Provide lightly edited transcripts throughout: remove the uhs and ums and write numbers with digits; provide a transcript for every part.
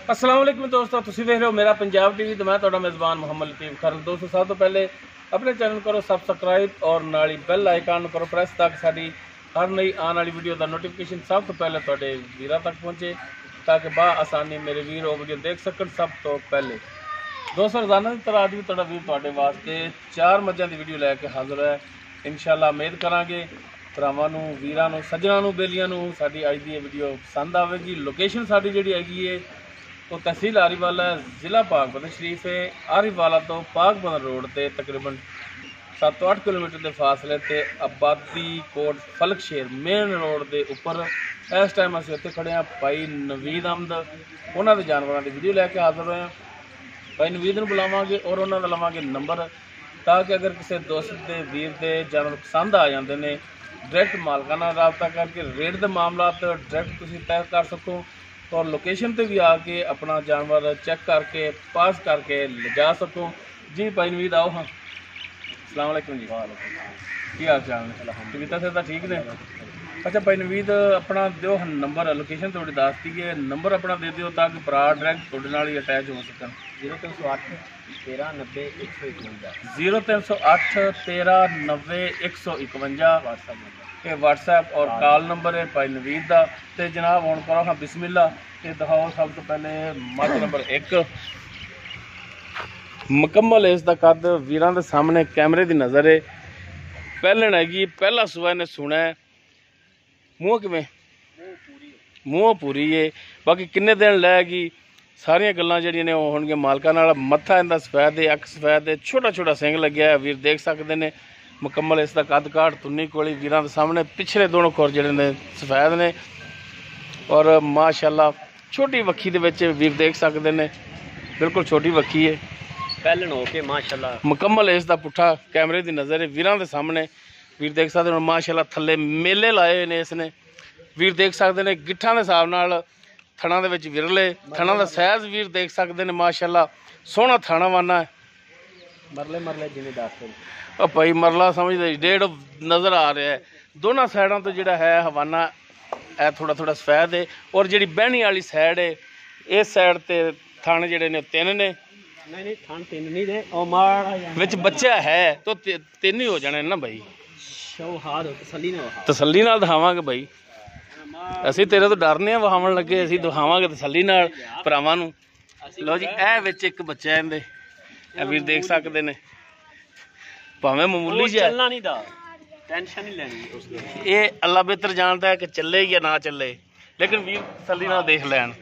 अस्सलाम वालेकुम दोस्तों, तुसीं देख रहे हो मेरा पंजाब टीवी। तो मैं तुहाडा मेज़बान मुहम्मद लतीफ़ खान। दोस्तों, सब तो पहले अपने चैनल करो सबसक्राइब और नाली बेल आइकन करो प्रेस ताकि साडी हर नई आने वाली वीडियो का नोटिफिकेशन सब तो पहले तुहाडे वीरां तक पहुँचे, ताकि बा आसानी मेरे वीर वो वीडियो देख सकन सब तो पहले। दोस्तों, रोज़ाना की तरह अज भी तुहाडा वीर तुहाडे वास्ते 4 मझां की वीडियो लैके हाज़र है। इंशाअल्लाह उम्मीद करांगे भरावां नूं, वीरां नूं, सज्जणां नूं, बेलियां नूं साडी अज दी वीडियो पसंद आवेगी। लोकेशन साडी जिहड़ी हैगी है तो तहसील आरीवाला ज़िला पाकबंद शरीफ है। आरीवाला तो पाकबंद रोड ते तकरीबन 7 ਤੋਂ 8 किलोमीटर के फासले ते आबादी कोट फलक शेर मेन रोड के उपर इस टाइम असीं उत्थे खड़े हाँ। भाई नवीद अहमद उन्होंने जानवरों की वीडियो लैके हाज़र होए। भाई नवीद नूं बुलावांगे और उन्होंने लवांगे नंबर, ताकि अगर किसी दोस्त के वीर के जानवर पसंद आ जाते हैं डायरैक्ट मालकां नाल राबता करके रेट के मामला डायरैक्ट तुसीं तय कर सको और लोकेशन पे भी आके अपना जानवर चेक करके पास करके ले जा सको। जी भाई नवीद आओ। हाँ, अस्सलाम वालेकुम जी। की हाल चाल ने? तबीयत से ठीक ने? अच्छा भाई नवीद, अपना दिओ नंबर, लोकेशन थोड़ी दस दी है, नंबर अपना दे दिओ ताकि भरा डायरैक्ट थोड़े नाल ही अटैच हो सकन। 0308 13 90 151 0308 13 90 151 ये व्हाट्सएप और कॉल नंबर है भाई नवीद का। तो जनाब हुण करो हाँ बिस्मिल्ला ते दिखाओ सब तो पहले मझ नंबर 1 मुकम्मल इसका कद वीरां दे सामने कैमरे की नज़र है। पहलन हैगी, पहला सुबह ने सुना है। मूँह किवें? मूँह पूरी है। बाकी किन्ने दिन लैगी सारिया गल्लां जिहड़ियां ने ओह होणगीਆਂ मालकां नाल। मत्था इहदा सफैद है, अख सफैद है, छोटा छोटा सिंग लग्या है, वीर देख सकते हैं। मुकम्मल इसका कद काठ तुन्नी कोली वीरां दे सामने। पिछले दोनों खुर जिहड़े ने सफैद ने और माशाअल्लाह छोटी वक्खी दे विच वीर देख सकते हैं, बिल्कुल छोटी वक्खी है। पहलन हो के माशाअल्लाह मुकम्मल इसका पुट्ठा कैमरे की नज़र है वीरां दे सामने। वीर देख सकते हैं माशाअल्लाह थल्ले मेले लाए हुए ने इसने। वीर देख सकते हैं गिट्ठां दे हिसाब नाल थणा दे विच विरले, थणा दा साइज वीर देख सकते हैं माशाअल्लाह सोहना थाना वाना है। मरले मरले जिन्हें दस और भाई मरला समझते 1.5 नज़र आ रहा है। दोनों साइडों तो जिहड़ा है हवाना है थोड़ा थोड़ा सफेद है और जिहड़ी बहनी वाली साइड है इस साइड ते थण जिहड़े ने 3 ने। नहीं थण 3 नहीं ने और माड़ा विच बच्चा है तो 3 ही हो जाने ना भाई। शौहाद तसल्ली ने तसल्ली नाल दिखावांगे भाई। असीं तेरे तो डरने आ विखावन लगे, असीं दिखावांगे तसल्ली नाल भरावां नूं। लो जी ए विच एक बच्चा है इहदे, ए वीर देख सकदे ने। भावें मामूली जिहा चलना नहीं दा, टेंशन नहीं लेनी उसकी। ये अल्लाह बेहतर जानता है कि चले या ना चले, लेकिन वीर तसल्ली नाल देख लैन।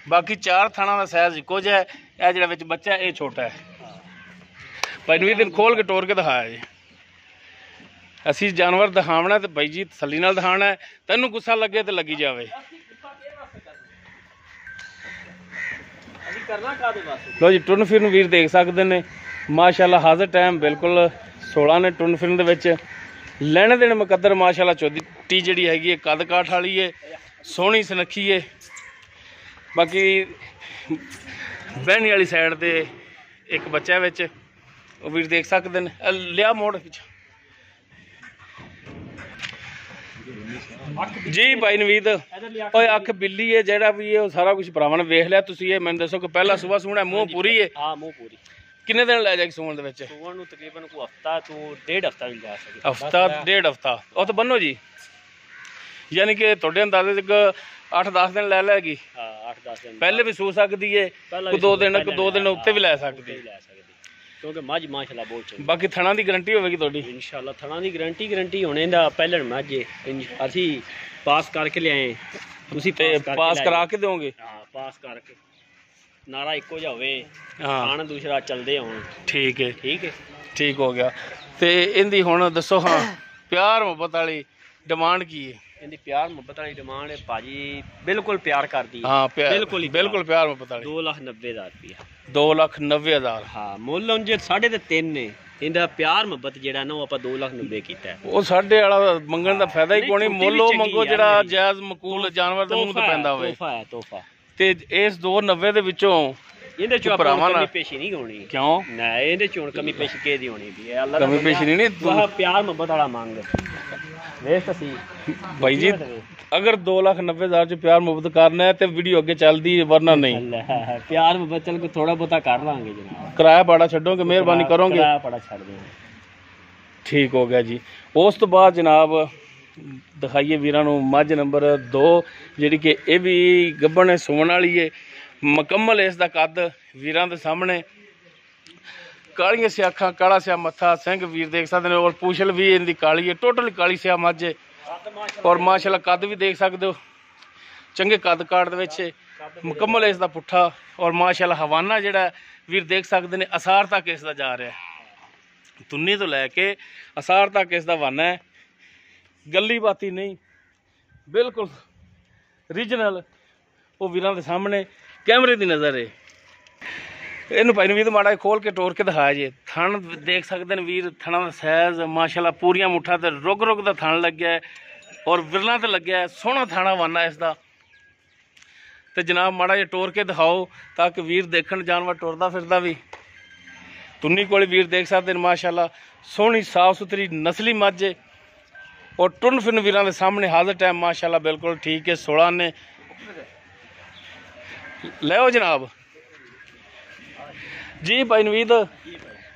बाकी 4 थाना का साइज इक्को जिहा है। यह जिहड़ा विच बच्चा है ये छोटा है। भाई नवीद दिन खोल के टोर के दिखाया जी। असी जानवर दिखावना तो भाई जी तसल्ली नाल दिखाना है। तैनू गुस्सा लगे तो लगी जावे। लो जी टुरन फिरन वीर देख सकते हैं माशाअल्लाह। हाजिर टाइम बिल्कुल 16 ने टुरन फिरन दे विच। लैने देने मुकद्दर माशाअल्लाह चौधी जिहड़ी हैगी कद काठ वाली है, सोहनी सनखी है। बाकी बहनी वाली साइड ते एक बच्चा विच वो वीर देख सकते हैं। लिया मोड़ पिछे जी भाई नवीद। ओए अख बिल्ली है जेड़ा भी है सारा कुछ भरावां ने वेख लिया। तुसीं ये मैनूं दसो कि पहला सुबह सूना मूँह पूरी है? हां मूँह पूरी। किन्ने दिन लै जाएगी सूण दे विच? सूण नूं तकरीबन को हफ्ता तो 1.5 हफ्ता मिल जा सकदा। हफ्ता 1.5 हफ्ता ਉਹ तो बनो जी, यानी कि तुहाडे अंदाजे च 8-10 दिन लै लैगी। हां 8-10 दिन पहले भी सू सकदी है, कोई 2 दिन उत्ते भी लै सकदी है क्योंकि मझ माशाअल्लाह बहुत चंगी। बाकी थणा दी गारंटी होगी तुहाडी? इंशाअल्लाह थणा दी गारंटी होने दा पहलन मझ असी पास करके ले आए। तुसी पास करा के दोगे? हां पास करके नारा इक्को जिहा होवे, हाँ खान दूसरा चलदे होण। ठीक है ठीक हो गया। तो इहदी हुण दसो हाँ प्यार मुहब्बत वाली डिमांड की है? इहदी प्यार मुहब्बत वाली डिमांड है भाजी, बिल्कुल प्यार करदी। हाँ बिल्कुल प्यार मुहब्बत वाली। 2,90,000 रुपया। 2,90,000। हाँ मुੱਲ ਉਂਝ 3.5 ने। इहदा प्यार मुहब्बत जिहड़ा ना आपां 2,90,000 कीता है। ਉਹ ਸਾਡੇ ਵਾਲਾ ਮੰਗਣ ਦਾ ਫਾਇਦਾ ਹੀ ਕੋਈ ਨਹੀਂ। ਮੁੱਲ ਉਹ ਮੰਗੋ ਜਿਹੜਾ ਜਾਇਜ਼ ਮਕੂਲ ਜਾਨਵਰ ਦੇ ਮੂੰਹ ਤੇ ਪੈਂਦਾ ਹੋਵੇ। ਤੋਹਫਾ ਹੈ ਤੋਹਫਾ। ਤੇ ਇਸ 290 ਦੇ ਵਿੱਚੋਂ ਇਹਦੇ ਚ ਆਪਾਂ ਭਰਾਵਾਂ ਕਮੀ ਨਾਲ ਪੇਸ਼ੀ ਨਹੀਂ ਹੋਣੀ ਕਿਉਂ ਨਾ ਇਹਦੇ ਚ ਹੁਣ ਕਮੀ ਪੇਸ਼ੀ ਕਿਹਦੀ ਹੋਣੀ ਵੀ ਅੱਲਾ ਕਮੀ ਪੇਸ਼ੀ ਨਹੀਂ ਵਾਹ ਪਿਆਰ ਮੁਹੱਬਤ ਵਾਲਾ ਮੰਗ ਵੇਖ ਅਸੀਂ ਭਾਈ ਜੀ ਅਗਰ 2,90,000 ਚ ਪਿਆਰ ਮੁਹੱਬਤ ਕਰਨਾ ਹੈ ਤੇ ਵੀਡੀਓ ਅੱਗੇ ਚੱਲਦੀ ਹੈ ਵਰਨਾ ਨਹੀਂ ਪਿਆਰ ਮੁਹੱਬਤ ਚਲ ਥੋੜਾ ਬਹੁਤਾ ਕਰ ਲਾਂਗੇ ਜਨਾਬ ਕਿਰਾਇਆ ਬਾੜਾ ਛੱਡੋਗੇ ਮਿਹਰਬਾਨੀ ਕਰੋਗੇ ਕਿਰਾਇਆ ਬੜਾ ਛੱਡ ਦੇ ਠੀਕ ਹੋ ਗਿਆ ਜੀ ਉਸ ਤੋਂ ਬਾਅਦ ਜਨਾਬ ਦਿਖਾਈਏ ਵੀਰਾਂ ਨੂੰ ਮੱਝ ਨੰਬਰ 2 ਜਿਹੜੀ ਕਿ ਇਹ ਵੀ ਗੱਭਣ ਸੂਣ ਵਾਲੀ ਏ ਮੁਕੰਮਲ ਇਸ ਦਾ ਕੱਦ ਵੀਰਾਂ ਦੇ ਸਾਹਮਣੇ ਕਾਲੀਆਂ ਸਿਆਖਾਂ ਕਾਲਾ ਸਿਆ ਮੱਥਾ ਸਿੰਘ ਵੀਰ ਦੇਖ ਸਕਦੇ ਨੇ ਔਰ ਪੂਛਲ ਵੀ ਇਹਦੀ ਕਾਲੀ ਹੈ ਟੋਟਲ ਕਾਲੀ ਸਿਆ ਮੱਝ ਹੈ ਔਰ ਮਾਸ਼ਾਅੱਲਾ ਕੱਦ ਵੀ ਦੇਖ ਸਕਦੇ ਹੋ ਚੰਗੇ ਕੱਦ ਕਾਠ ਦੇ ਵਿੱਚ ਮੁਕੰਮਲ ਇਸ ਦਾ ਪੁੱਠਾ ਔਰ ਮਾਸ਼ਾਅੱਲਾ ਹਵਾਨਾ ਜਿਹੜਾ ਵੀਰ ਦੇਖ ਸਕਦੇ ਨੇ ਅਸਾਰ ਤੱਕ ਇਸ ਦਾ ਜਾ ਰਿਹਾ ਤੁੰਨੀ ਤੋਂ ਲੈ ਕੇ ਅਸਾਰ ਤੱਕ ਇਸ ਦਾ ਹਵਾਨਾ ਹੈ ਗੱਲੀ ਬਾਤੀ ਨਹੀਂ ਬਿਲਕੁਲ ਰੀਜਨਲ ਉਹ ਵੀਰਾਂ ਦੇ ਸਾਹਮਣੇ ਕੈਮਰੇ ਦੀ ਨਜ਼ਰ ਹੈ ਇਹਨੂੰ ਭਾਈ ਨਵੀਦ ਮਾੜਾ ਖੋਲ ਕੇ ਟੋਰ ਕੇ ਦਿਖਾਇਆ ਜੇ ਥਣ ਦੇਖ ਸਕਦੇ ਨੇ ਵੀਰ ਥਣਾਂ ਦਾ ਸਾਈਜ਼ ਮਾਸ਼ਾਅੱਲਾ ਪੂਰੀਆਂ ਮੁੱਠਾਂ ਤੇ ਰੁਕ ਰੁਕ ਦਾ ਥਣ ਲੱਗਿਆ ਹੈ ਔਰ ਵਿਰਲਾਂ ਤੇ ਲੱਗਿਆ ਸੋਹਣਾ ਥਾਣਾ ਵਾਨਾ ਇਸ ਦਾ ਤੇ ਜਨਾਬ ਮਾੜਾ ਜਿਹਾ ਟੋਰ ਕੇ ਦਿਖਾਓ ਤਾਂ ਕਿ ਵੀਰ ਦੇਖਣ ਜਾਨਵਰ ਟੁਰਦਾ ਫਿਰਦਾ ਵੀ ਤੁੰਨੀ ਕੋਲੇ ਵੀਰ ਦੇਖ ਸਕਦੇ ਨੇ ਮਾਸ਼ਾਅੱਲਾ ਸੋਹਣੀ ਸਾਫ ਸੁਥਰੀ ਨਸਲੀ ਮੱਝ ਹੈ ਔਰ ਟੁਰਨ ਫਿਰਨ ਵੀਰਾਂ ਦੇ ਸਾਹਮਣੇ ਹਾਜ਼ਰ ਟਾਈਮ ਮਾਸ਼ਾਅੱਲਾ ਬਿਲਕੁਲ ਠੀਕ ਹੈ 16 ਨੇ ਲਿਓ ਜਨਾਬ ਜੀ ਭਾਈ ਨਵੀਦ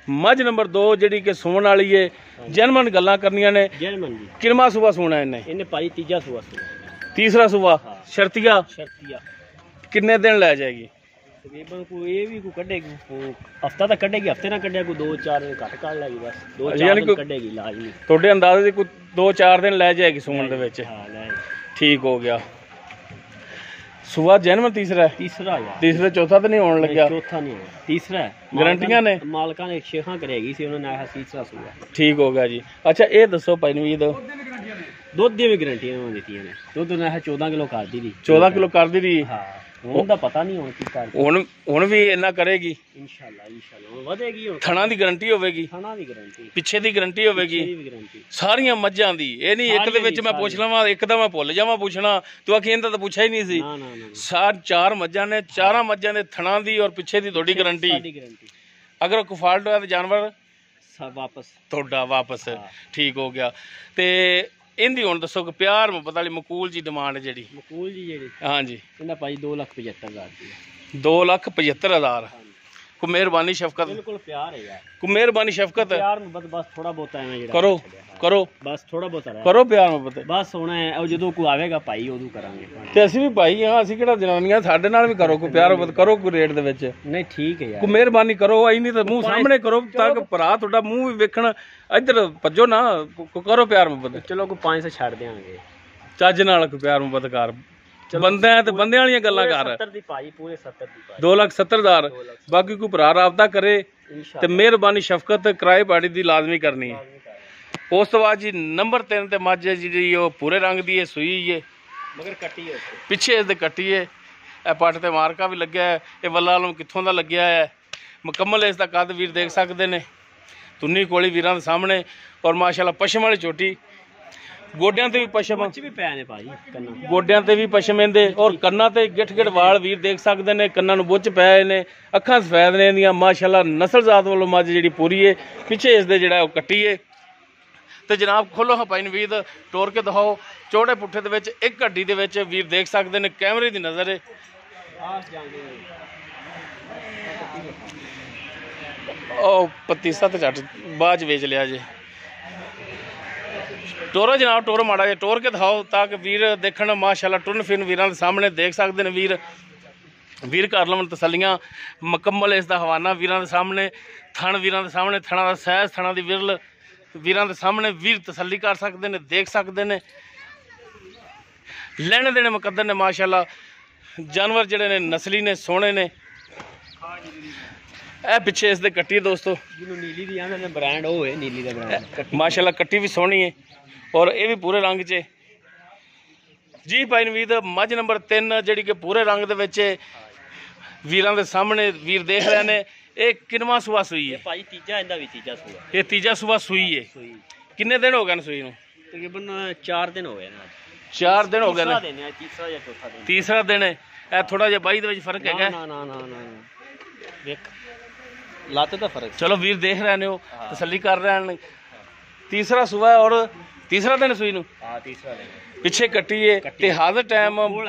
ਮੱਝ ਨੰਬਰ 2 ਜਿਹੜੀ ਕਿ ਸੂਣ ਵਾਲੀ ਏ ਜਨਮਨ ਗੱਲਾਂ ਕਰਨੀਆਂ ਨੇ ਜਨਮਨ ਜੀ ਕਿੰਨਾ ਸੂਬਾ ਸੂਣਾ ਇਹਨੇ ਭਾਈ ਤੀਜਾ ਸੂਆ ਤੀਸਰਾ ਸੂਬਾ ਸ਼ਰਤੀਆ ਸ਼ਰਤੀਆ ਕਿੰਨੇ ਦਿਨ ਲੈ ਜਾਏਗੀ ਤਕਰੀਬਨ ਕੋਈ ਇਹ ਵੀ ਕੋਈ ਕੱਢੇਗੀ ਹਫਤਾ ਤਾਂ ਕੱਢੇਗੀ ਹਫਤੇ ਨਾਲ ਕੱਢਿਆ ਕੋਈ 2-4 ਦਿਨ ਘੱਟ ਕੱਢ ਲੈਗੀ ਬਸ 2-4 ਦਿਨ ਕੱਢੇਗੀ ਲਾਜ਼ਮੀ ਤੁਹਾਡੇ ਅੰਦਾਜ਼ੇ ਦੀ ਕੋਈ 2-4 ਦਿਨ ਲੈ ਜਾਏਗੀ ਸੂਣ ਦੇ ਵਿੱਚ ਹਾਂ ਲੈ ਠੀਕ ਹੋ ਗਿਆ ਸੁਬਾ ਜਨਮ ਤੀਸਰਾ ਯਾਰ ਤੀਸਰੇ ਚੌਥਾ ਤਾਂ ਨਹੀਂ ਹੋਣ ਲੱਗਿਆ ਚੌਥਾ ਨਹੀਂ ਹੋਇਆ ਤੀਸਰਾ ਹੈ ਗਰੰਟੀਆਂ ਨੇ ਮਾਲਕਾਂ ਨੇ ਸ਼ੇਖਾਂ ਕਰੇਗੀ ਸੀ ਉਹਨਾਂ ਨੇ ਆਇਆ ਤੀਸਰਾ ਸੂਆ ਠੀਕ ਹੋ ਗਿਆ ਜੀ ਅੱਛਾ ਇਹ ਦੱਸੋ ਭਾਈ ਨਵੀਦ ਦੁੱਧ ਦੀਆਂ ਵੀ ਗਰੰਟੀਆਂ ਉਹਨਾਂ ਦਿੱਤੀਆਂ ਨੇ ਦੁੱਧ ਨੇ 14 ਕਿਲੋ ਕਰਦੀ ਦੀ 14 ਕਿਲੋ ਕਰਦੀ ਰਹੀ ਹਾਂ ਹੁਣ ਦਾ ਪਤਾ ਨਹੀਂ ਹੁਣ ਕੀ ਕਰ ਹੁਣ ਵੀ ਇੰਨਾ ਕਰੇਗੀ ਇਨਸ਼ਾਅੱਲਾ ਹੁਣ ਵਧੇਗੀ ਹੁਣ ਥਣਾ ਦੀ ਗਾਰੰਟੀ ਹੋਵੇਗੀ ਥਣਾ ਦੀ ਗਾਰੰਟੀ ਪਿੱਛੇ ਦੀ ਗਾਰੰਟੀ ਹੋਵੇਗੀ ਸਾਰੀਆਂ ਮੱਝਾਂ ਦੀ ਇਹ ਨਹੀਂ ਇੱਕ ਦੇ ਵਿੱਚ ਮੈਂ ਪੁੱਛ ਲਵਾਂ ਇੱਕ ਦਾ ਮੈਂ ਭੁੱਲ ਜਾਵਾਂ ਪੁੱਛਣਾ ਤੂੰ ਆਖੀ ਇਹਦਾ ਤਾਂ ਪੁੱਛਿਆ ਹੀ ਨਹੀਂ ਸੀ ਸਾਰ 4 ਮੱਝਾਂ ਨੇ ਚਾਰਾਂ ਮੱਝਾਂ ਦੇ ਥਣਾ ਦੀ ਔਰ ਪਿੱਛੇ ਦੀ ਤੁਹਾਡੀ ਗਾਰੰਟੀ ਅਗਰ ਕੋਈ ਫਾਲਟ ਹੋਇਆ ਤਾਂ ਜਾਨਵਰ ਵਾਪਸ ਤੁਹਾਡਾ ਵਾਪਸ ਠੀਕ ਹੋ ਗਿਆ ਤੇ ਇਹਦੀ ਹੁਣ ਦੱਸੋ ਕਿ ਪਿਆਰ ਮੁਹੱਬਤ ਵਾਲੀ ਮਕੂਲ ਜੀ ਡਿਮਾਂਡ ਜਿਹੜੀ ਹਾਂਜੀ ਇਹਦਾ ਭਾਈ 2,75,000 2,75,000 ਕੋਈ ਮਿਹਰਬਾਨੀ ਸ਼ਫਕਤ ਬਿਲਕੁਲ ਪਿਆਰ ਹੈ ਯਾਰ ਕੋਈ ਮਿਹਰਬਾਨੀ ਸ਼ਫਕਤ ਪਿਆਰ ਮੁਹੱਬਤ ਬਸ ਥੋੜਾ ਬਹੁਤਾ ਐਵੇਂ ਜਿਹੜਾ ਕਰੋ ਬਸ ਥੋੜਾ ਬਹੁਤਾ ਕਰੋ ਪਿਆਰ ਮੁਹੱਬਤ ਬਸ ਹੋਣਾ ਹੈ ਉਹ ਜਦੋਂ ਕੋਈ ਆਵੇਗਾ ਭਾਈ ਉਦੋਂ ਕਰਾਂਗੇ ਤੇ ਅਸੀਂ ਵੀ ਭਾਈ ਹਾਂ ਅਸੀਂ ਕਿਹੜਾ ਜਨਾਨੀਆਂ ਸਾਡੇ ਨਾਲ ਵੀ ਕਰੋ ਕੋਈ ਪਿਆਰ ਮੁਹੱਬਤ ਕਰੋ ਕੋਈ ਰੇਟ ਦੇ ਵਿੱਚ ਨਹੀਂ ਠੀਕ ਹੈ ਯਾਰ ਕੋਈ ਮਿਹਰਬਾਨੀ ਕਰੋ ਆਈ ਨਹੀਂ ਤਾਂ ਮੂੰਹ ਸਾਹਮਣੇ ਕਰੋ ਤਾਂ ਕਿ ਭਰਾ ਤੁਹਾਡਾ ਮੂੰਹ ਵੀ ਵੇਖਣ ਇੱਧਰ ਭੱਜੋ ਨਾ ਕਰੋ ਪਿਆਰ ਮੁਹੱਬਤ ਚਲੋ ਕੋਈ 500 ਛੱਡ ਦਿਆਂਗੇ ਚੱਜ ਨਾਲ ਕੋਈ ਪਿਆਰ ਮੁਹੱਬਤ ਕਰ ਬੰਦਿਆਂ ਤੇ ਬੰਦਿਆਂ ਵਾਲੀਆਂ ਗੱਲਾਂ ਕਰ 70 ਦੀ ਭਾਈ ਪੂਰੇ 70 ਦੀ ਭਾਈ 2,70,000 ਬਾਕੀ ਕੋਈ ਭਰਾ ਰਾਬਤਾ ਕਰੇ ਤੇ ਮਿਹਰਬਾਨੀ ਸ਼ਫਕਤ ਕਿਰਾਏ ਪਾੜੀ ਦੀ ਲਾਜ਼ਮੀ ਕਰਨੀ ਹੈ ਉਸ ਤੋਂ ਬਾਅਦ ਜੀ ਨੰਬਰ 3 ਤੇ ਮੱਝ ਜਿਹੜੀ ਉਹ ਪੂਰੇ ਰੰਗ ਦੀ ਹੈ ਸੂਈ ਹੈ ਮਗਰ ਕੱਟੀ ਹੈ ਪਿੱਛੇ ਇਸ ਦੇ ਕੱਟੀ ਹੈ ਇਹ ਪੱਟ ਤੇ ਮਾਰਕਾ ਵੀ ਲੱਗਿਆ ਹੈ ਇਹ ਵੱਲਾ ਆਲਮ ਕਿੱਥੋਂ ਦਾ ਲੱਗਿਆ ਹੈ ਮੁਕੰਮਲ ਇਸ ਦਾ ਕੱਦ ਵੀਰ ਦੇਖ ਸਕਦੇ ਨੇ ਤੁੰਨੀ ਕੋਲੀ ਵੀਰਾਂ ਦੇ ਸਾਹਮਣੇ ਔਰ ਮਾਸ਼ਾਅੱਲਾ ਪਸ਼ਮ ਵਾਲੀ ਛੋਟੀ ਗੋਡਿਆਂ ਤੇ ਵੀ ਪਸ਼ਮ ਵੀ ਪੈ ਨੇ ਭਾਈ ਕੰਨਾਂ ਗੋਡਿਆਂ ਤੇ ਵੀ ਪਸ਼ਮ ਇਹਦੇ ਔਰ ਕੰਨਾਂ ਤੇ ਗਿੱਠ ਗਿੱਠ ਵਾਲ ਵੀਰ ਦੇਖ ਸਕਦੇ ਨੇ ਕੰਨਾਂ ਨੂੰ ਬੁੱਝ ਪਏ ਨੇ ਅੱਖਾਂ ਸਫੈਦ ਨੇ ਇਹਦੀਆਂ ਮਾਸ਼ਾਅੱਲਾ ਨਸਲਜ਼ਾਤ ਵੱਲੋਂ ਮੱਝ ਜਿਹੜੀ ਪੂਰੀ ਹੈ ਪਿੱਛੇ ਇਸ ਦੇ ਜਿਹੜਾ ਉਹ ਕੱਟੀ ਹੈ ਤੇ ਜਨਾਬ ਖੋਲੋ ਹਾਂ ਭਾਈ ਨਵੀਦ ਟੋਰ ਕੇ ਦਿਖਾਓ ਚੌੜੇ ਪੁੱਠੇ ਦੇ ਵਿੱਚ ਇੱਕ ਹੱਡੀ ਦੇ ਵਿੱਚ ਵੀਰ ਦੇਖ ਸਕਦੇ ਨੇ ਕੈਮਰੇ ਦੀ ਨਜ਼ਰ ਹੈ ਉਹ ਪਤੀਸਾ ਤੇ ਝੱਟ ਬਾਅਦ ਚ ਵੇਚ ਲਿਆ ਜੇ ਟੋਰੋ ਜਨਾਬ ਟੋਰ ਮਾੜਾ ਜਿਹਾ ਟੋਰ ਕੇ ਦਿਖਾਓ ਤਾਂ ਕਿ ਵੀਰ ਦੇਖਣ ਮਾਸ਼ਾਅੱਲਾ ਟੁਰਨ ਫਿਰਨ ਵੀਰਾਂ ਦੇ ਸਾਹਮਣੇ ਦੇਖ ਸਕਦੇ ਨੇ ਵੀਰ ਕਰ ਲਵਣ ਤਸੱਲੀਆਂ ਮੁਕੰਮਲ ਇਸ ਦਾ ਹਵਾਨਾ ਵੀਰਾਂ ਦੇ ਸਾਹਮਣੇ ਥਣ ਵੀਰਾਂ ਦੇ ਸਾਹਮਣੇ ਥਣਾ ਦਾ ਸਹਿਜ ਥਣਾ ਦੀ ਵਿਰਲ ਵੀਰਾਂ ਦੇ ਸਾਹਮਣੇ ਵੀਰ ਤਸੱਲੀ ਕਰ ਸਕਦੇ ਨੇ ਦੇਖ ਸਕਦੇ ਨੇ ਲੈਣੇ ਦੇਣੇ ਮੁਕੱਦਰ ਨੇ ਮਾਸ਼ਾਅੱਲਾ ਜਾਨਵਰ ਜਿਹੜੇ ਨੇ ਨਸਲੀ ਨੇ ਸੋਹਣੇ ਨੇ ਇਹ ਪਿੱਛੇ ਇਸ ਦੇ ਕੱਟੀ ਦੋਸਤੋ ਜਿਹਨੂੰ ਨੀਲੀ ਦੀ ਆਂਦੇ ਨੇ ਬ੍ਰਾਂਡ ਉਹ ਹੈ ਨੀਲੀ ਦਾ ਬ੍ਰਾਂਡ ਮਾਸ਼ਾਅੱਲਾ ਕੱਟੀ ਵੀ ਸੋਹਣੀ ਹੈ ਔਰ ਇਹ ਵੀ ਪੂਰੇ ਰੰਗ 'ਚ ਜੀ ਭਾਈ ਨਵੀਦ ਮੱਝ ਨੰਬਰ 3 ਜਿਹੜੀ ਕਿ ਪੂਰੇ ਰੰਗ ਦੇ ਵਿੱਚ ਵੀਰਾਂ ਦੇ ਸਾਹਮਣੇ ਵੀਰ ਦੇਖ ਰਹੇ ਨੇ ਇਹ ਕਿੰਨਵਾਂ ਸੂਆ ਸੂਈ ਹੈ ਭਾਈ ਤੀਜਾ ਇਹਦਾ ਵੀ ਤੀਜਾ ਸੂਆ ਇਹ ਤੀਜਾ ਸੂਆ ਸੂਈ ਹੈ ਕਿੰਨੇ ਦਿਨ ਹੋ ਗਏ ਨੇ ਸੂਈ ਨੂੰ ਤਕਰੀਬਨ 4 ਦਿਨ ਹੋ ਗਏ ਨੇ 4 ਦਿਨ ਹੋ ਗਏ ਨੇ ਤੀਸਰਾ ਜਾਂ ਚੌਥਾ ਦਿਨ ਤੀਸਰਾ ਦਿਨ ਹੈ ਇਹ ਥੋੜਾ ਜਿਹਾ 22 ਦੇ ਵਿੱਚ ਫਰਕ ਹੈਗਾ ਨਾ देख लाते तो फर्क चलो वीर देख रहे हो तसल्ली कर रहे हैं। तीसरा सुबह है और तीसरा दिन सूई ਨੂੰ हाँ तीसरा दिन ਪਿੱਛੇ ਕੱਟੀ ਏ ਤੇ ਹਾਜ਼ਰ ਟਾਈਮ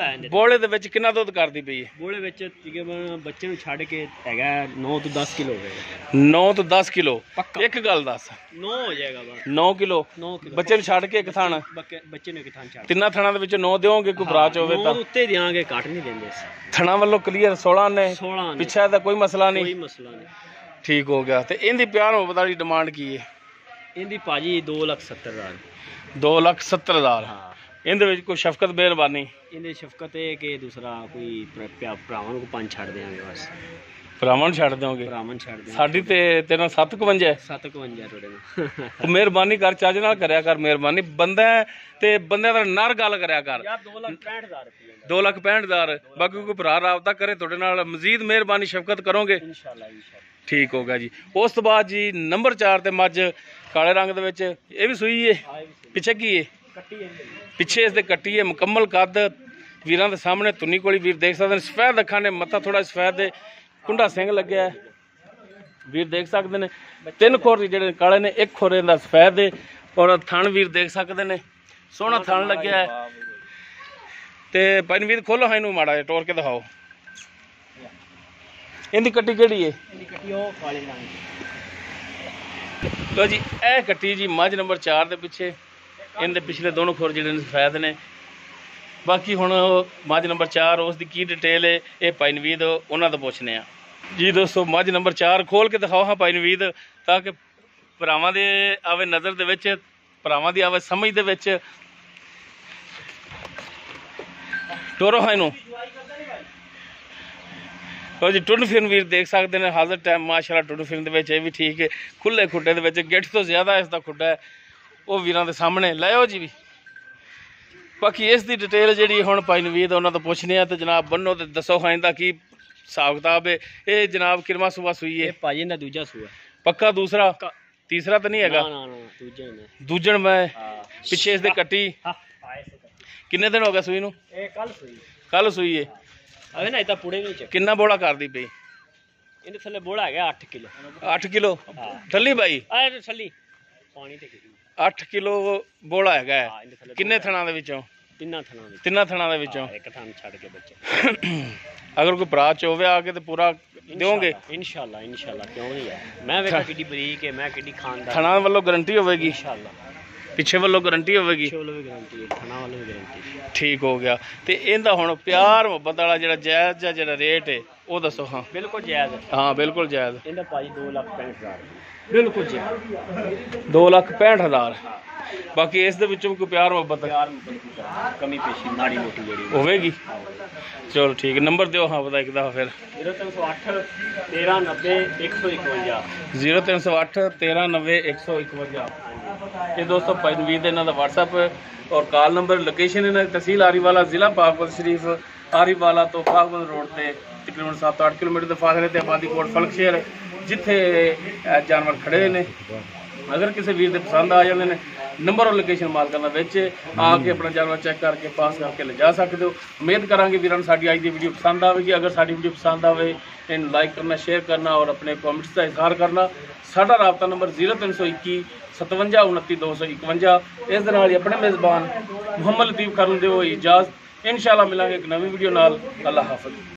ਬੋਲੇ ਦੇ ਵਿੱਚ ਕਿੰਨਾ ਦੁੱਧ ਕਰਦੀ ਪਈ ਹੈ? ਬੋਲੇ ਵਿੱਚ ਤਕਰੀਬਨ ਬੱਚੇ ਨੂੰ ਛੱਡ ਕੇ ਹੈਗਾ 9 ਤੋਂ 10 ਕਿਲੋ ਹੋਵੇਗਾ। 9 ਤੋਂ 10 ਕਿਲੋ ਇੱਕ ਗੱਲ ਦੱਸ 9 ਹੋ ਜਾਏਗਾ ਬਸ 9 ਕਿਲੋ ਬੱਚੇ ਨੂੰ ਛੱਡ ਕੇ ਇੱਕ ਥਾਣਾ ਬੱਚੇ ਨੂੰ ਇੱਕ ਥਾਂ ਛੱਡ ਤਿੰਨਾਂ ਥਾਣਾ ਦੇ ਵਿੱਚ 9 ਦਿਓਗੇ ਕੋਈ ਬਰਾਚ ਹੋਵੇ ਤਾਂ ਉੱਤੇ ਦਿਆਂਗੇ ਘੱਟ ਨਹੀਂ ਦਿੰਦੇ ਥਾਣਾ ਵੱਲੋਂ ਕਲੀਅਰ 16 ਨੇ ਪਿੱਛੇ ਦਾ ਕੋਈ ਮਸਲਾ ਨਹੀਂ ਕੋਈ ਮਸਲਾ ਨਹੀਂ ਠੀਕ ਹੋ ਗਿਆ। ਤੇ ਇਹਦੀ ਪਿਆਰ ਮੁਹੱਬਤ ਵਾਲੀ ਡਿਮਾਂਡ ਕੀ ਹੈ? ਇਹਦੀ ਭਾਜੀ 2,70,000 2,70,000 ਹਾਂ। ਇਹਦੇ ਵਿੱਚ ਕੋਈ ਸ਼ਫਕਤ ਮਿਹਰਬਾਨੀ ਇਹਦੇ ਸ਼ਫਕਤ ਹੈ ਕਿ ਦੂਸਰਾ ਕੋਈ ਭਰਾਵਾਂ ਨੂੰ 5 ਛੱਡ ਦਿਆਂਗੇ ਬਸ ਭਰਾਵਾਂ ਨੂੰ ਛੱਡ ਦਿਓਗੇ? ਭਰਾਵਾਂ ਨੂੰ ਛੱਡ ਦਿਆਂਗੇ। ਸਾਡੀ ਤੇ ਤੇਰਾ 751 ਹੈ 751 ਤੁਹਾਡੇ ਨਾਲ ਮਿਹਰਬਾਨੀ ਕਰ ਚੱਜ ਨਾਲ ਕਰਿਆ ਕਰ ਮਿਹਰਬਾਨੀ ਬੰਦਾ ਤੇ ਬੰਦੇ ਦਾ ਨਰ ਗੱਲ ਕਰਿਆ ਕਰ ਯਾਰ 2,65,000 ਰੁਪਏ 2,65,000 ਬਾਕੀ ਕੋਈ ਭਰਾ ਰਾਬਤਾ ਕਰੇ ਤੁਹਾਡੇ ਨਾਲ ਮਜ਼ੀਦ ਮਿਹਰਬਾਨੀ ਸ਼ਫਕਤ ਕਰੋਗੇ ਇਨਸ਼ਾਅੱਲਾ। ਠੀਕ ਹੋ ਗਿਆ ਜੀ। ਉਸ ਤੋਂ ਬਾਅਦ ਜੀ ਨੰਬਰ 4 ਤੇ ਮੱਝ ਕਾਲੇ ਰੰਗ ਦੇ ਵਿੱਚ ਇਹ ਵੀ ਸੂਈ ਏ ਪਿੱਛੇ ਕੀ ਏ ਪਿੱਛੇ ਇਸ ਦੇ ਕੱਟੀ ਏ ਮੁਕੰਮਲ ਕੱਦ ਵੀਰਾਂ ਦੇ ਸਾਹਮਣੇ ਤੁੰਨੀ ਕੋਲੀ ਵੀਰ ਦੇਖ ਸਕਦੇ ਨੇ ਸਫੈਦ ਅੱਖਾਂ ਨੇ ਮੱਥਾ ਥੋੜਾ ਸਫੈਦ ਦੇ ਕੁੰਡਾ ਸਿੰਘ ਲੱਗਿਆ ਵੀਰ ਦੇਖ ਸਕਦੇ ਨੇ 3 ਖੋਰ ਜਿਹੜੇ ਕਾਲੇ ਨੇ 1 ਖੋਰੇ ਦਾ ਸਫੈਦ ਦੇ ਔਰ ਥਣ ਵੀਰ ਦੇਖ ਸਕਦੇ ਨੇ ਸੋਹਣਾ ਥਣ ਲੱਗਿਆ ਹੈ ਤੇ ਪਨਵੀਰ ਖੋਲੋ ਇਹਨੂੰ ਮਾੜਾ ਜਿਹਾ ਟੋਰ ਕੇ ਦਿਖਾਓ ਇਹਦੀ ਕੱਟੀ ਕਿਹੜੀ ਏ? ਇਹਦੀ ਕੱਟੀ ਉਹ ਕਾਲੇ ਰੰਗ ਲੋ ਜੀ ਇਹ ਕੱਟੀ ਜੀ ਮੱਝ ਨੰਬਰ 4 ਦੇ ਪਿੱਛੇ ਇਹਦੇ ਪਿਛਲੇ ਦੋਨੋਂ ਖੁਰ ਜਿਹੜੇ ਨੇ ਸਫੈਦ ਨੇ। ਬਾਕੀ ਹੁਣ ਮੱਝ ਨੰਬਰ 4 ਉਸ ਦੀ ਕੀ ਡਿਟੇਲ ਹੈ ਇਹ ਪਾਈਨਵੀਦ ਉਹਨਾਂ ਤੋਂ ਪੁੱਛਨੇ ਆ ਜੀ। ਦੋਸਤੋ ਮੱਝ ਨੰਬਰ 4 ਖੋਲ ਕੇ ਦਿਖਾਓ ਹਾਂ ਪਾਈਨਵੀਦ ਤਾਂ ਕਿ ਭਰਾਵਾਂ ਦੇ ਆਵੇ ਨਜ਼ਰ ਦੇ ਵਿੱਚ ਭਰਾਵਾਂ ਦੀ ਆਵੇ ਸਮਝ ਦੇ ਵਿੱਚ ਟੋਰੋ ਹੈ ਇਹਨੂੰ। ਲੋ ਜੀ ਟੁੰਡ ਫਿਰਨ ਵੀਰ ਦੇਖ ਸਕਦੇ ਨੇ ਹਾਜ਼ਰ ਟਾਈਮ ਮਾਸ਼ਾਅੱਲਾ ਟੁੰਡ ਫਿਰਨ ਦੇ ਵਿੱਚ ਇਹ ਵੀ ਠੀਕ ਹੈ ਖੁੱਲੇ ਖੁੱਡੇ ਦੇ ਵਿੱਚ ਗਿੱਠ ਤੋਂ ਜ਼ਿਆਦਾ ਇਸ ਦਾ ਖੁੱਡਾ ਹੈ ਉਹ ਵੀਰਾਂ ਦੇ ਸਾਹਮਣੇ ਲਾਇਓ ਜੀ ਵੀ। ਬਾਕੀ ਇਸ ਦੀ ਡਿਟੇਲ ਜਿਹੜੀ ਹੁਣ ਪਾਈਨਵੀਦ ਉਹਨਾਂ ਤੋਂ ਪੁੱਛਨੇ ਆ ਤੇ ਜਨਾਬ ਬੰਨੋ ਤੇ ਦੱਸੋ ਹਾਂ ਇਹਦਾ ਕੀ ਹਿਸਾਬ ਕਿਤਾਬ ਹੈ। ਇਹ ਜਨਾਬ ਕਿਰਮਾ ਸੁਬਾ ਸੂਈ ਹੈ ਭਾਜੀ ਦਾ ਦੂਜਾ ਸੂਆ ਪੱਕਾ ਦੂਸਰਾ ਤੀਸਰਾ ਤਾਂ ਨਹੀਂ ਹੈਗਾ ਨਾ ਦੂਜਾ ਹੀ ਨੇ ਦੂਜਣ ਮੈਂ ਪਿੱਛੇ ਇਸ ਦੇ ਕੱਟੀ ਕਿੰਨੇ ਦਿਨ ਹੋ ਗਏ ਸੂਈ ਨੂੰ? ਇਹ ਕੱਲ ਸੂਈ ਹੈ ਅਵੇ ਨਾ ਇਹ ਤਾਂ ਪੁੜੇ ਵਿੱਚ ਕਿੰਨਾ ਬੋਲਾ ਕਰਦੀ ਪਈ? ਇਹਦੇ ਥੱਲੇ ਬੋਲਾ ਹੈਗਾ 8 ਕਿਲੋ 8 ਕਿਲੋ ਥੱਲੀ ਬਾਈ ਆ ਥੱਲੀ ਪਾਣੀ ਤੇ 8 ਕਿਲੋ ਬੋਲਾ ਹੈਗਾ ਕਿੰਨੇ ਥਣਾਂ ਦੇ ਵਿੱਚੋਂ? ਤਿੰਨਾਂ ਥਣਾਂ ਦੇ ਵਿੱਚੋਂ ਇੱਕ ਥਣ ਛੱਡ ਕੇ ਬੱਚੇ ਅਗਰ ਕੋਈ ਭਰਾ ਚੋਵੇ ਆ ਕੇ ਤੇ ਪੂਰਾ ਦਿਓਗੇ? ਇਨਸ਼ਾਅੱਲਾ ਕਿਉਂ ਨਹੀਂ ਹੈ। ਮੈਂ ਵੇਖਾ ਕਿੱਡੀ ਬਰੀਕ ਹੈ ਮੈਂ ਕਿੱਡੀ ਖਾਨਦਾਰ ਥਣਾਂ ਵੱਲੋਂ ਗਾਰੰਟੀ ਹੋਵੇਗੀ ਇਨਸ਼ਾਅੱਲਾ ਪਿੱਛੇ ਵੱਲੋਂ ਗਾਰੰਟੀ ਹੋਵੇਗੀ ਪਿੱਛੇ ਵੱਲੋਂ ਵੀ ਗਾਰੰਟੀ ਹੈ ਥਣਾਂ ਵੱਲੋਂ ਵੀ ਗਾਰੰਟੀ। ਠੀਕ ਹੋ ਗਿਆ। ਤੇ ਇਹਦਾ ਹੁਣ ਪਿਆਰ ਮੁਹੱਬਤ ਵਾਲਾ ਜਿਹੜਾ ਜਾਇਜ਼ ਜਾਂ ਜਿਹੜਾ ਰੇਟ ਹੈ ਉਹ ਦੱਸੋ ਹਾਂ। ਬਿਲਕੁਲ ਜਾਇਜ਼ ਹਾਂ ਬਿਲਕੁਲ ਜਾਇਜ਼ ਇਹਦਾ ਭਾਜੀ 2,65,000 ਬਿਲਕੁਲ ਜਾਇਜ਼ 2,65,000 ਬਾਕੀ ਇਸ ਦੇ ਵਿੱਚੋਂ ਕੋਈ ਪਿਆਰ ਮੁਹੱਬਤ ਕਮੀ ਪੇਸ਼ੀ ਮਾੜੀ ਮੋਟੀ ਜਿਹੜੀ ਹੋਵੇਗੀ। ਚਲੋ ਠੀਕ ਨੰਬਰ ਦਿਓ ਹਾਂ ਪਤਾ ਇੱਕ ਦਫਾ ਫਿਰ 0308 1390 151 0308 1390 151। ਇਹ ਦੋਸਤੋ ਪਾਈਨਵੀਰ ਦੇ ਇਹਨਾਂ ਦਾ WhatsApp ਔਰ ਕਾਲ ਨੰਬਰ ਲੋਕੇਸ਼ਨ ਇਹਨਾਂ ਦੀ ਤਹਿਸੀਲ ਆਰੀਵਾਲਾ ਜ਼ਿਲ੍ਹਾ ਪਾਕਪਤ ਸ਼ਰੀਫ ਆਰੀਵਾਲਾ ਤੋਂ ਪਾਕਪਤ ਰੋਡ ਤੇ ਤਕਰੀਬਨ 7-8 ਕਿਲੋਮੀਟਰ ਦੇ ਫਾਸਲੇ ਤੇ ਆਬਾਦੀ ਕੋਟ ਫਲਕਸ਼ੇਰ ਜਿੱਥੇ ਜਾਨਵਰ ਖੜੇ ਨੇ। ਅਗਰ ਕਿਸੇ ਵੀਰ ਦੇ ਪਸੰਦ ਆ ਜਾਂਦੇ ਨੇ ਨੰਬਰ ਔਰ ਲੋਕੇਸ਼ਨ ਮਾਲਕਾਂ ਦਾ ਵਿੱਚ ਆ ਕੇ ਆਪਣਾ ਜਾਨਵਰ ਚੈੱਕ ਕਰਕੇ ਪਾਸ ਕਰਕੇ ਲਿਜਾ ਸਕਦੇ ਹੋ। ਉਮੀਦ ਕਰਾਂਗੇ ਵੀਰਾਂ ਨੂੰ ਸਾਡੀ ਅੱਜ ਦੀ ਵੀਡੀਓ ਪਸੰਦ ਆਵੇਗੀ। ਅਗਰ ਸਾਡੀ ਵੀਡੀਓ ਪਸੰਦ ਆਵੇ ਇਹਨੂੰ ਲਾਈਕ ਕਰਨਾ ਸ਼ੇਅਰ ਕਰਨਾ ਔਰ ਆਪਣੇ ਕਮੈਂਟਸ ਦਾ ਇਜ਼ਹਾਰ ਕਰਨਾ। ਸਾਡਾ ਰਾਬਤਾ ਨੰਬਰ 0321 57 29 251। ਇਸ ਦੇ ਨਾਲ ਹੀ ਆਪਣੇ ਮੇਜ਼ਬਾਨ ਮੁਹੰਮਦ ਲਤੀਫ ਕਰਨ ਦਿਓ ਇਜਾਜ਼ਤ। ਇਨਸ਼ਾਅੱਲਾ ਮਿਲਾਂਗੇ ਇੱਕ ਨਵੀਂ ਵੀਡੀਓ ਨਾਲ। ਅੱਲਾ ਹਾਫਿਜ਼।